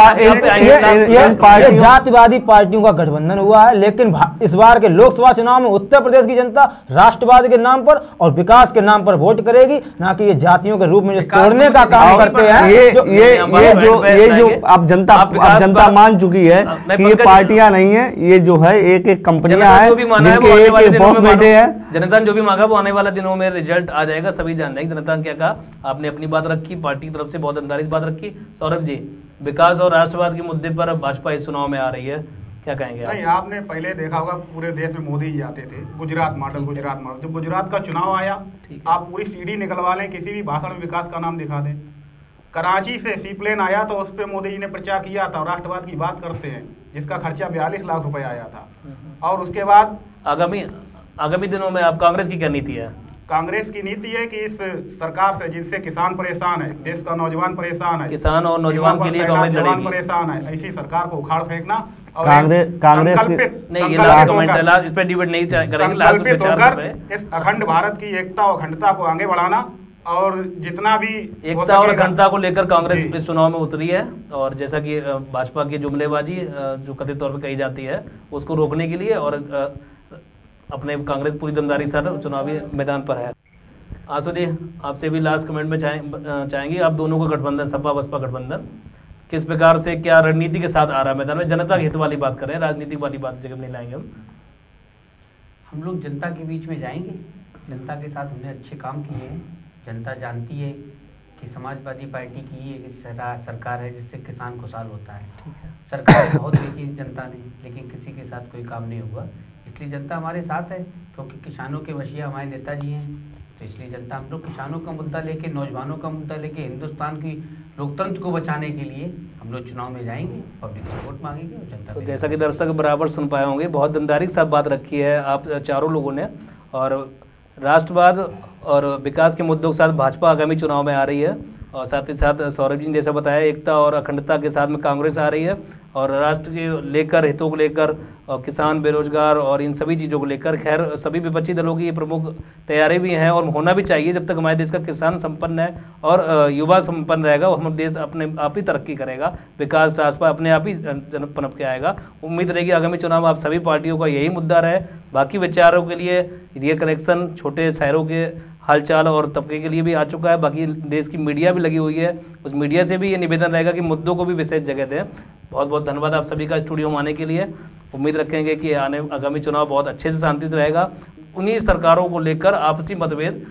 ये जातिवादी पार्टियों का गठबंधन हुआ है, लेकिन इस बार के लोकसभा चुनाव में उत्तर प्रदेश की जनता राष्ट्रवाद के नाम पर और विकास के नाम पर वोट करेगी, ना कि ये जातियों के रूप में जो तोड़ने का काम करते हैं। ये जो अब जनता मान चुकी है कि ये पार्टियां नहीं है, ये जो है एक कंपनियां हैं, जनता ने जो भी मांगा वो आने वाले दिनों में रिजल्ट आ जाएगा, सभी जान जाएंगे जनता ने क्या कहा। आपने अपनी बात रखी, पार्टी की तरफ से बहुत ईमानदारी से बात रखी। सौरभ जी, विकास और राष्ट्रवाद के मुद्दे पर भाजपा इस चुनाव में आ रही है, क्या कहेंगे आप? नहीं, आपने पहले देखा होगा पूरे देश में मोदी जी आते थे, गुजरात मॉडल। जब गुजरात का चुनाव आया, आप पूरी सीढ़ी निकलवा लें, किसी भी भाषण में विकास का नाम दिखा दें। कराची से सीप्लेन आया तो उस पर मोदी जी ने प्रचार किया था, राष्ट्रवाद की बात करते हैं, जिसका खर्चा 42 लाख रुपए आया था। और उसके बाद आगामी दिनों में आप कांग्रेस की क्या नीति है? कांग्रेस की नीति है कि इस सरकार से, जिससे किसान परेशान है, देश का नौजवान परेशान है, किसान और नौजवान के लिए कांग्रेस लड़ेगी। परेशान है, ऐसी सरकार को उखाड़ फेंकना। और इस पे डिबेट नहीं करेंगे। इस अखंड भारत की एकता और अखंडता को आगे बढ़ाना, और जितना भी एकता और अखंडता को लेकर कांग्रेस इस चुनाव में उतरी है, और जैसा कि भाजपा की जुमलेबाजी जो कथित तौर पर कही जाती है उसको रोकने के लिए, और अपने कांग्रेस पूरी दमदारी से चुनावी मैदान पर है। आंसू जी, आपसे भी लास्ट कमेंट में चाहेंगे, आप दोनों का गठबंधन, सपा बसपा गठबंधन किस प्रकार से, क्या रणनीति के साथ आ रहा है मैदान में? जनता के हित वाली बात कर रहे हैं, राजनीतिक वाली बात से नहीं लाएंगे हम। हम लोग जनता के बीच में जाएंगे, जनता के साथ हमने अच्छे काम किए हैं। जनता जानती है कि समाजवादी पार्टी की ये सरकार है जिससे किसान खुशहाल होता है। ठीक है। सरकार बहुत देखी जनता ने, लेकिन किसी के साथ कोई काम नहीं हुआ, इसलिए जनता हमारे साथ है, क्योंकि किसानों के वशीया हमारे नेताजी हैं। तो इसलिए जनता, हम लोग किसानों का मुद्दा लेके, नौजवानों का मुद्दा लेके, हिंदुस्तान की लोकतंत्र को बचाने के लिए हम लोग चुनाव में जाएंगे, पब्लिक सपोर्ट मांगेंगे और जनता। तो जैसा कि दर्शक बराबर सुन पाए होंगे, बहुत दमदारी के साथ बात रखी है आप चारों लोगों ने। और राष्ट्रवाद और विकास के मुद्दों के साथ भाजपा आगामी चुनाव में आ रही है, और साथ ही साथ सौरभ जी ने जैसा बताया, एकता और अखंडता के साथ में कांग्रेस आ रही है, और राष्ट्र के लेकर, हितों को लेकर, और किसान, बेरोजगार और इन सभी चीज़ों को लेकर, खैर सभी विपक्षी दलों की ये प्रमुख तैयारी भी हैं और होना भी चाहिए। जब तक हमारे देश का किसान संपन्न है और युवा संपन्न रहेगा, हम देश अपने आप ही तरक्की करेगा, विकास राष्ट्र अपने आप ही पनप के आएगा। उम्मीद रहेगी आगामी चुनाव आप सभी पार्टियों का यही मुद्दा रहे। बाकी विचारों के लिए ये कनेक्शन छोटे शहरों के हालचाल और तबके के लिए भी आ चुका है। बाकी देश की मीडिया भी लगी हुई है, उस मीडिया से भी ये निवेदन रहेगा कि मुद्दों को भी विशेष जगह दें। बहुत बहुत धन्यवाद आप सभी का स्टूडियो में आने के लिए। उम्मीद रखेंगे कि आगामी चुनाव बहुत अच्छे से शांति से रहेगा। उन्हीं सरकारों को लेकर आपसी मतभेद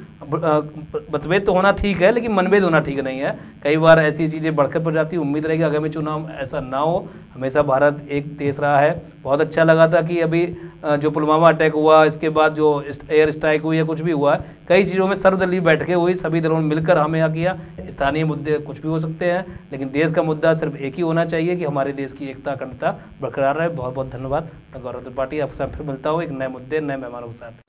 तो होना ठीक है, लेकिन मनभेद होना ठीक नहीं है। कई बार ऐसी चीज़ें बढ़कर पड़ जाती है। उम्मीद रहेगी आगामी चुनाव में ऐसा ना हो। हमेशा भारत एक देश रहा है। बहुत अच्छा लगा था कि अभी जो पुलवामा अटैक हुआ, इसके बाद जो एयर स्ट्राइक हुई है, कुछ भी हुआ है, कई चीज़ों में सर्वदलीय बैठकें हुई, सभी दलों ने मिलकर हमें यहाँ किया। स्थानीय मुद्दे कुछ भी हो सकते हैं, लेकिन देश का मुद्दा सिर्फ एक ही होना चाहिए कि हमारे देश की एकता अखंडता बरकरार रहे। बहुत बहुत धन्यवाद। मैं गौरव त्रिपाठी आपके साथ फिर मिलता हूँ एक नए मुद्दे, नए मेहमानों के साथ।